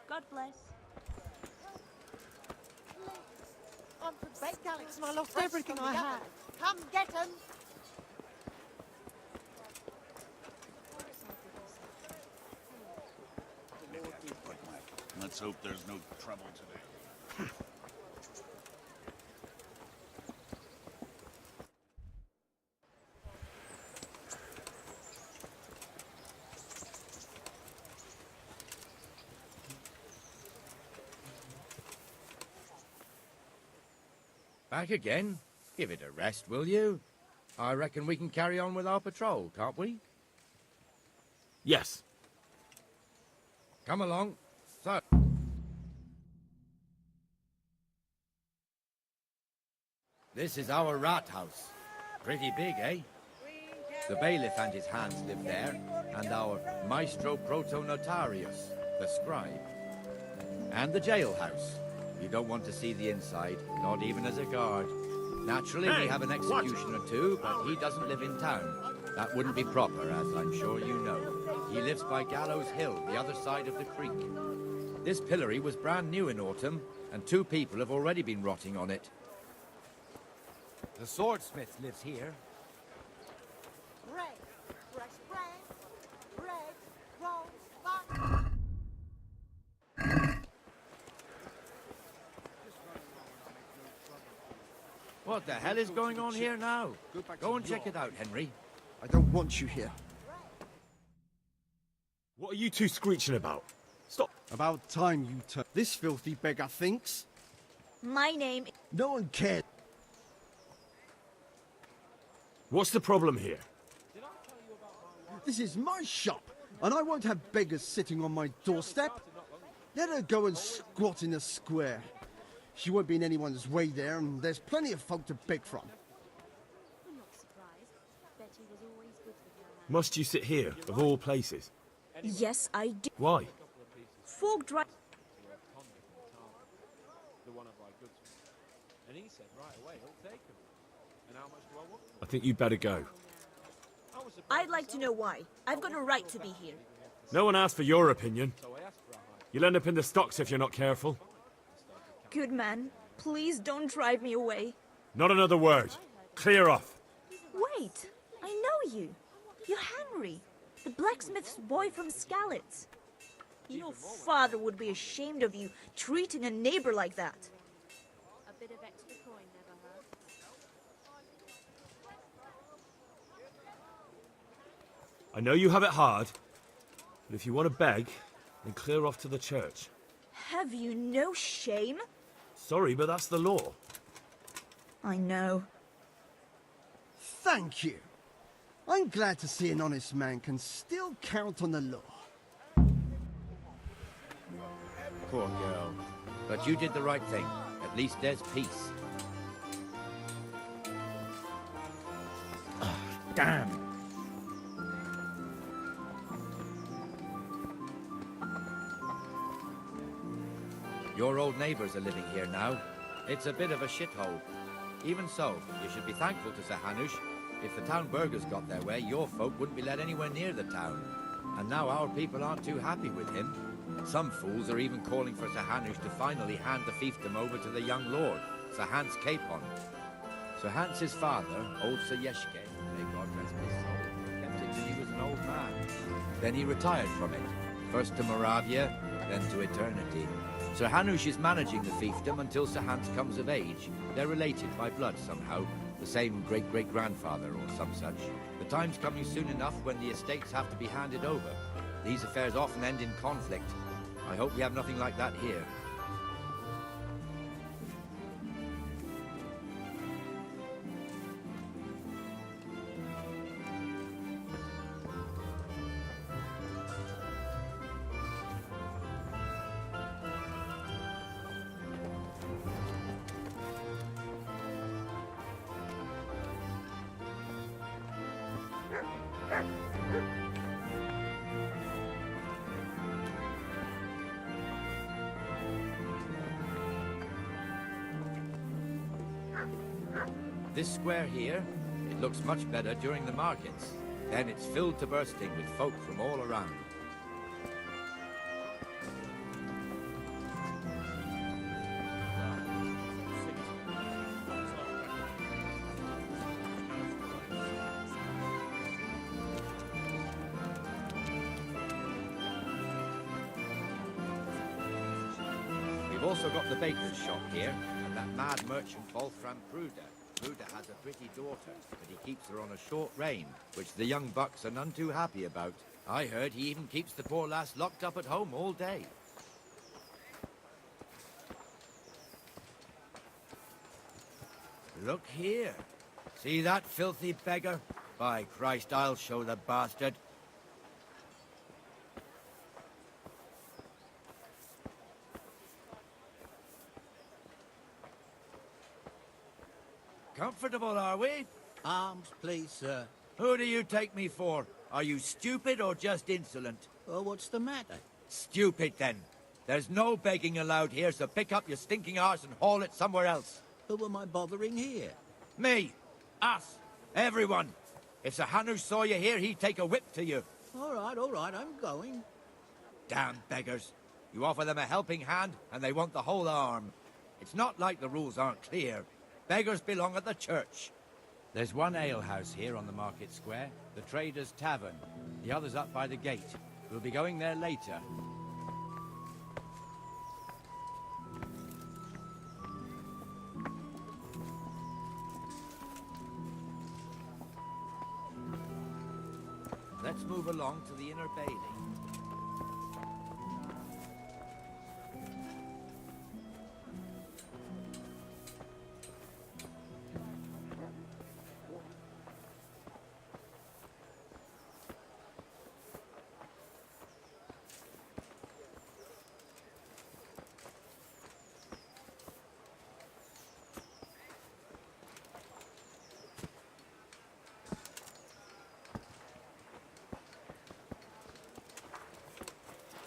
God bless. On for baked Alex, and I lost everything I had. Come get 'em. Let's hope there's no trouble today. Back again? Give it a rest, will you? I reckon we can carry on with our patrol, can't we? Yes. Come along. So. This is our rat house. Pretty big, eh? The bailiff and his hands live there, and our maestro proto-notarius, the scribe. And the jailhouse. You don't want to see the inside, not even as a guard. Naturally, we have an executioner too, but he doesn't live in town. That wouldn't be proper, as I'm sure you know. He lives by Gallows Hill, the other side of the creek. This pillory was brand new in autumn, and 2 people have already been rotting on it. The swordsmith lives here. Bread, fresh bread, rolls, buns. What the hell is going on here now? Go and check it out, Henry. I don't want you here. What are you two screeching about? Stop. About time you turn. This filthy beggar thinks. My name... No one cared. What's the problem here? This is my shop, and I won't have beggars sitting on my doorstep. Let her go and squat in the square. She won't be in anyone's way there, and there's plenty of folk to beg from. I'm not surprised. Betty was always good with her hands. Must you sit here, of all places? Yes, I do. Why? Folk drive... And he said right away, he'll take them. And how much do I want? I think you'd better go. I'd like to know why. I've got a right to be here. No one asked for your opinion. You'll end up in the stocks if you're not careful. Good man, please don't drive me away. Not another word. Clear off. Wait, I know you. You're Henry, the blacksmith's boy from Skalitz. Your father would be ashamed of you treating a neighbor like that. A bit of extra coin never hurt. I know you have it hard, but if you want to beg, then clear off to the church. Have you no shame? Sorry, but that's the law. I know. Thank you. I'm glad to see an honest man can still count on the law. Poor girl. But you did the right thing. At least there's peace. Damn. Your old neighbours are living here now. It's a bit of a shithole. Even so, you should be thankful to Sir Hanush. If the town burghers got their way, your folk wouldn't be let anywhere near the town. And now our people aren't too happy with him. Some fools are even calling for Sir Hanush to finally hand the fiefdom over to the young lord, Sir Hans Capon. Sir Hans's father, old Sir Yeshke, may God rest his soul, kept it till he was an old man. Then he retired from it, first to Moravia, then to eternity. Sir Hanush is managing the fiefdom until Sir Hans comes of age. They're related by blood somehow, the same great-great-grandfather or some such. The time's coming soon enough when the estates have to be handed over. These affairs often end in conflict. I hope we have nothing like that here. This square here, it looks much better during the markets. Then it's filled to bursting with folk from all around. We've also got the baker's shop here, and that mad merchant Wolfram Pruder. Pruder has a pretty daughter, but he keeps her on a short rein, which the young bucks are none too happy about. I heard he even keeps the poor lass locked up at home all day. Look here. See that filthy beggar? By Christ, I'll show the bastard. Comfortable, are we? Arms, please, sir. Who do you take me for? Are you stupid or just insolent? Oh, what's the matter? Stupid, then. There's no begging allowed here, so pick up your stinking arse and haul it somewhere else. Who am I bothering here? Me. Us. Everyone. If Sir Hanush saw you here, he'd take a whip to you. All right, I'm going. Damn beggars. You offer them a helping hand, and they want the whole arm. It's not like the rules aren't clear. Beggars belong at the church. There's one alehouse here on the market square, the Trader's Tavern. The other's up by the gate. We'll be going there later. move along to the inner bailey.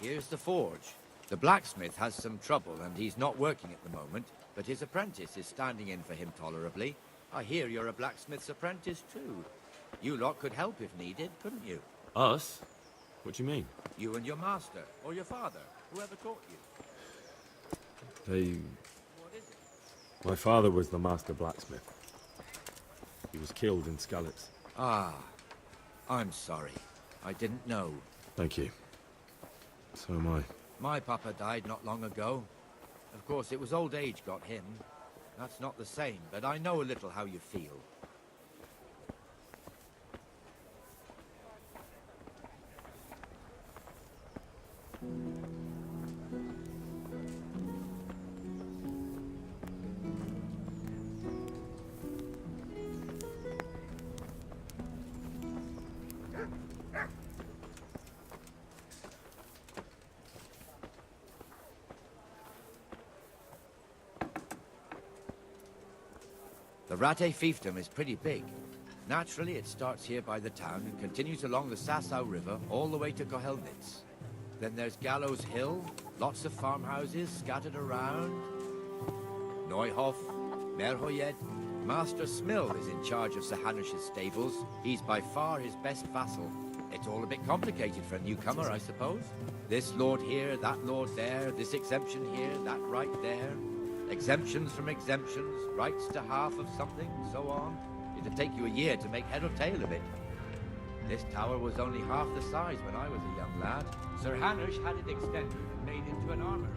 Here's the forge. The blacksmith has some trouble and he's not working at the moment, but his apprentice is standing in for him tolerably. I hear you're a blacksmith's apprentice too. You lot could help if needed, couldn't you? Us? What do you mean? You and your master, or your father, whoever taught you. What is it? My father was the master blacksmith. He was killed in Skalitz. Ah, I'm sorry. I didn't know. Thank you. So am I. My papa died not long ago. Of course, it was old age got him. That's not the same, but I know a little how you feel. The Rate fiefdom is pretty big. Naturally, it starts here by the town and continues along the Sasau River all the way to Kohelnitz. Then there's Gallows Hill, lots of farmhouses scattered around. Neuhof, Merhoyed. Master Smill is in charge of Sir Hanush's stables. He's by far his best vassal. It's all a bit complicated for a newcomer, I suppose. This lord here, that lord there, this exemption here, that right there. Exemptions from exemptions, rights to half of something, so on. It'd take you a year to make head or tail of it. This tower was only half the size when I was a young lad. Sir Hanush had it extended and made into an armor.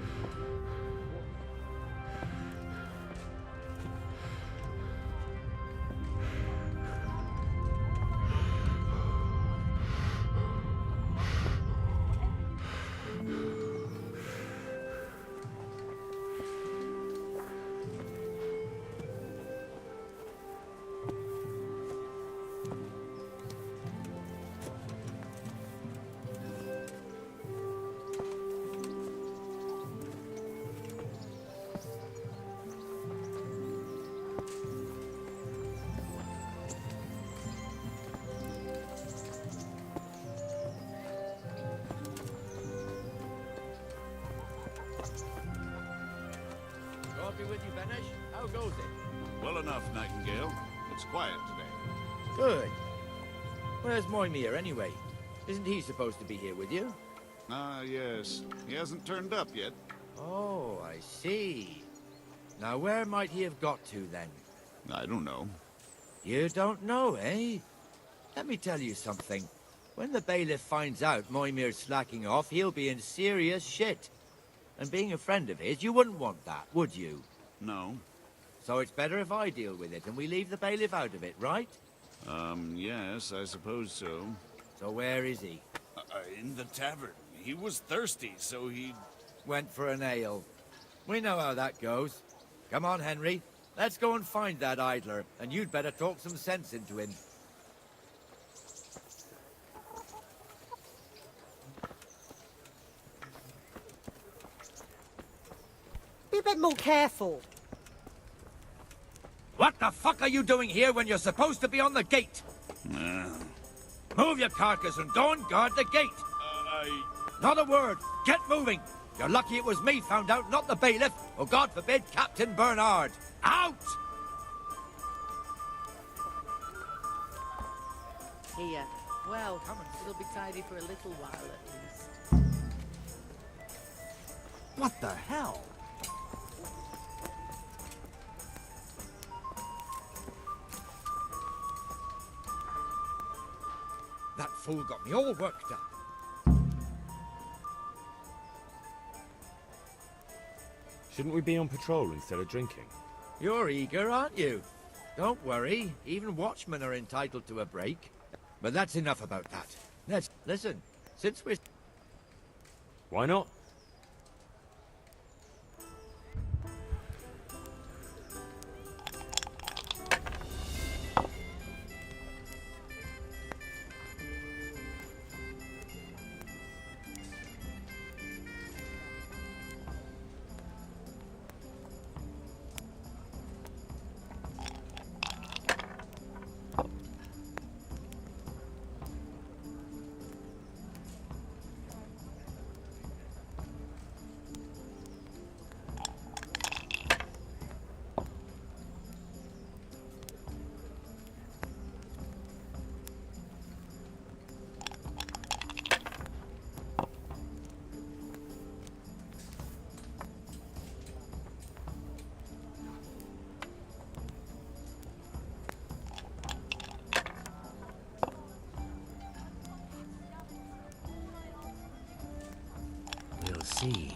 God be with you, Benish. How goes it? Well enough, Nightingale. It's quiet today. Good. Where's Moimir, anyway? Isn't he supposed to be here with you? Ah, yes. He hasn't turned up yet. Oh, I see. Now, where might he have got to, then? I don't know. You don't know, eh? Let me tell you something. When the bailiff finds out Moimir's slacking off, he'll be in serious shit. And being a friend of his, you wouldn't want that, would you? No. So it's better if I deal with it, and we leave the bailiff out of it, right? Yes, I suppose so. So where is he? In the tavern. He was thirsty, so he... Went for an ale. We know how that goes. Come on, Henry. Let's go and find that idler, and you'd better talk some sense into him. Be a bit more careful. What the fuck are you doing here when you're supposed to be on the gate? Move your carcass and go and guard the gate. Not a word. Get moving. You're lucky it was me found out, not the bailiff, or God forbid, Captain Bernard. Out! Here. Well, it'll be tidy for a little while at least. What the hell? That fool got me all worked up. Shouldn't we be on patrol instead of drinking? You're eager, aren't you? Don't worry. Even watchmen are entitled to a break. But that's enough about that. Let's listen. Since we're... Why not? We'll see.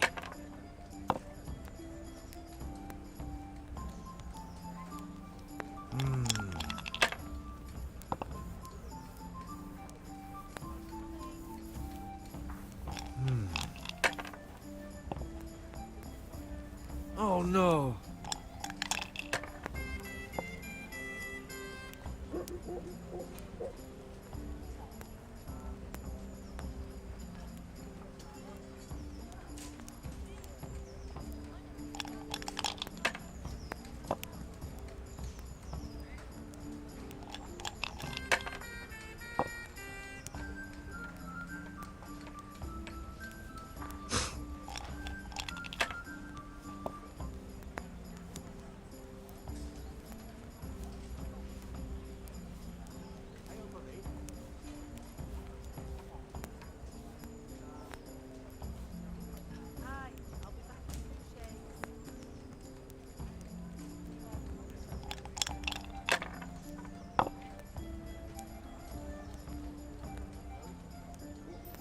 Oh no.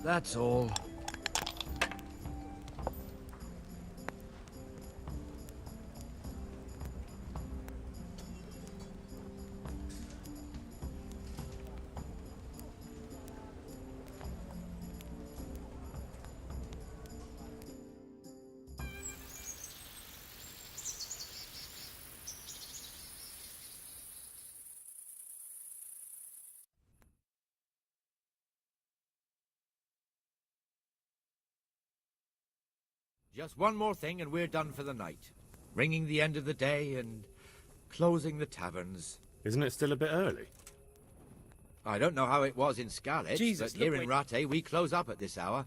That's all. Just one more thing and we're done for the night. Ringing the end of the day and closing the taverns. Isn't it still a bit early? I don't know how it was in Scarlet, Jesus, but here look, in Rattay we close up at this hour.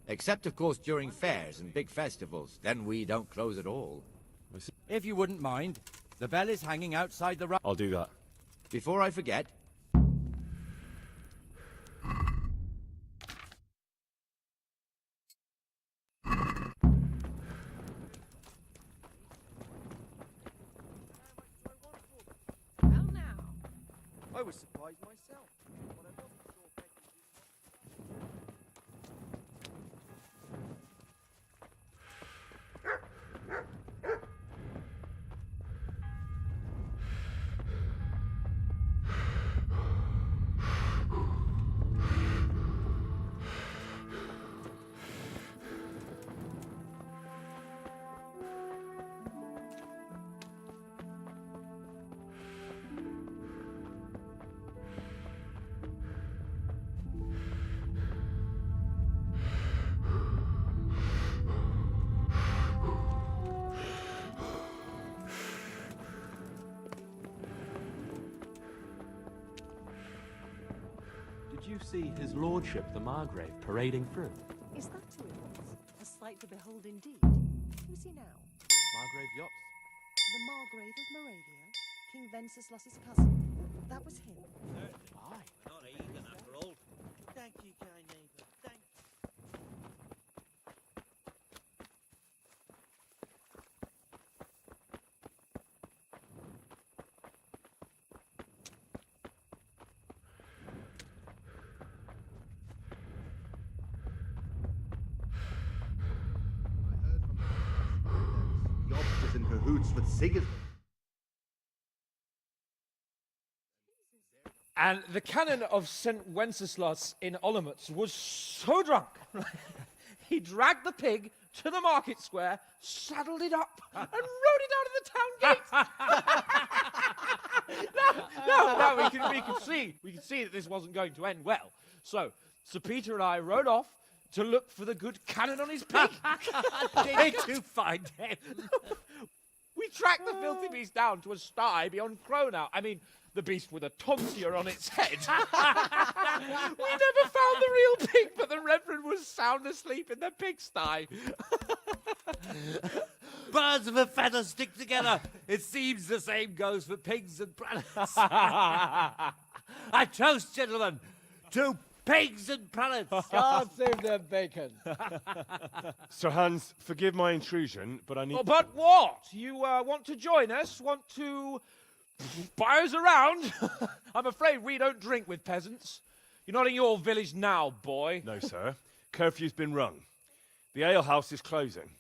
Except, of course, during fairs and big festivals. Then we don't close at all. If you wouldn't mind, the bell is hanging outside the... I'll do that. Before I forget... I was surprised myself, but I wasn't sure Becky Did you see His Lordship the Margrave parading through? Is that who it was? A sight to behold indeed. Who's he now? Margrave Yops. The Margrave of Moravia? King Wenceslas's cousin? That was him. Aye. Not a heathen after all. Thank you, kind neighbour. Thank Yops is in cahoots with Sigismund. And the canon of St. Wenceslas in Olomouc was so drunk, he dragged the pig to the market square, saddled it up, and rode it out of the town gate. No, we could see that this wasn't going to end well. So, Sir Peter and I rode off to look for the good canon on his pig. Did you find him? We tracked the filthy beast down to a sty beyond Cronau. I mean, the beast with a tonsure on its head. We never found the real pig, but the Reverend was sound asleep in the pigsty. Birds of a feather stick together. It seems the same goes for pigs and prelates. I toast, gentlemen, to pigs and prelates. God save their bacon. Sir Hans, forgive my intrusion, but I need... Oh, but what? You want to join us? Want to buy us around? I'm afraid we don't drink with peasants. You're not in your village now, boy. No, sir. Curfew's been rung. The alehouse is closing.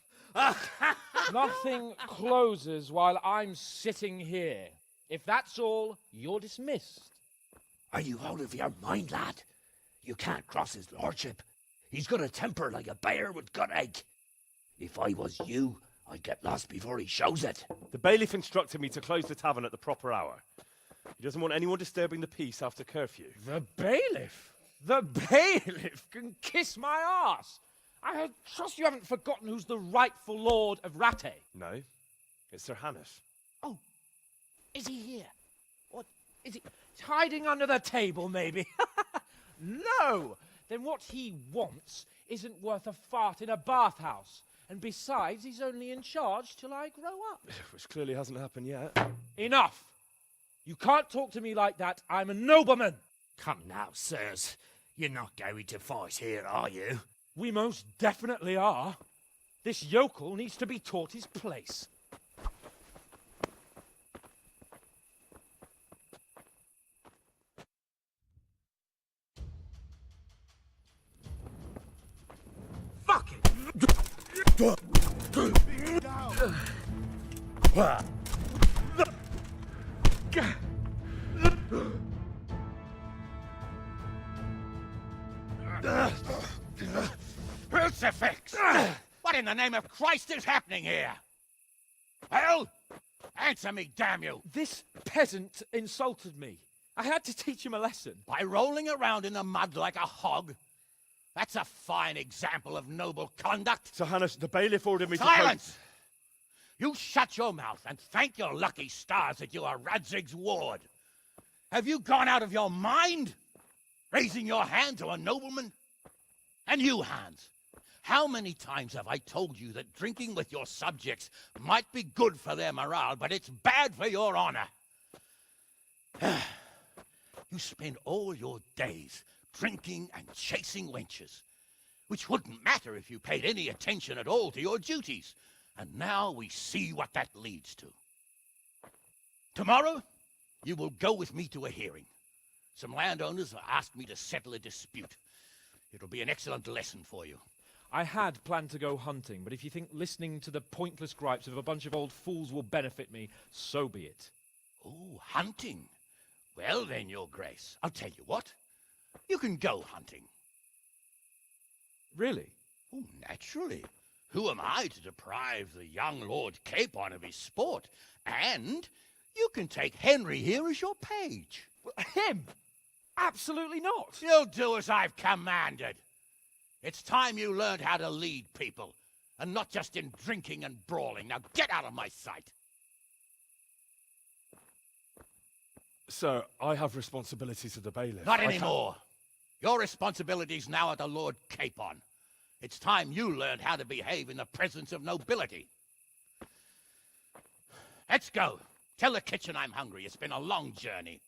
Nothing closes while I'm sitting here. If that's all, you're dismissed. Are you out of your mind, lad? You can't cross his lordship. He's got a temper like a bear with gut ache. If I was you, I'd get lost before he shows it. The bailiff instructed me to close the tavern at the proper hour. He doesn't want anyone disturbing the peace after curfew. The bailiff? The bailiff can kiss my arse. I trust you haven't forgotten who's the rightful lord of Rattay. No, it's Sir Hannes. Oh, is he here? What, is he hiding under the table, maybe? No! Then what he wants isn't worth a fart in a bathhouse. And besides, he's only in charge till I grow up. Which clearly hasn't happened yet. Enough! You can't talk to me like that. I'm a nobleman. Come now, sirs. You're not going to fight here, are you? We most definitely are. This yokel needs to be taught his place. Fuck it! Crucifix! What in the name of Christ is happening here? Well, answer me, damn you! This peasant insulted me. I had to teach him a lesson. By rolling around in the mud like a hog? That's a fine example of noble conduct. Sir Hannes, the bailiff ordered me Silence! You shut your mouth and thank your lucky stars that you are Radzig's ward. Have you gone out of your mind? Raising your hand to a nobleman? And you, Hans, how many times have I told you that drinking with your subjects might be good for their morale, but it's bad for your honor? You spend all your days drinking and chasing wenches, which wouldn't matter if you paid any attention at all to your duties. And now we see what that leads to. Tomorrow, you will go with me to a hearing. Some landowners have asked me to settle a dispute. It'll be an excellent lesson for you. I had planned to go hunting, but if you think listening to the pointless gripes of a bunch of old fools will benefit me, so be it. Oh, hunting. Well then, Your Grace, I'll tell you what. You can go hunting. Really? Oh, naturally. Who am I to deprive the young Lord Capon of his sport? And you can take Henry here as your page. Him? Absolutely not. You'll do as I've commanded. It's time you learned how to lead people, and not just in drinking and brawling. Now get out of my sight. Sir, I have responsibilities to the bailiff. Not anymore. Your responsibilities now are the Lord Capon. It's time you learned how to behave in the presence of nobility. Let's go. Tell the kitchen I'm hungry. It's been a long journey.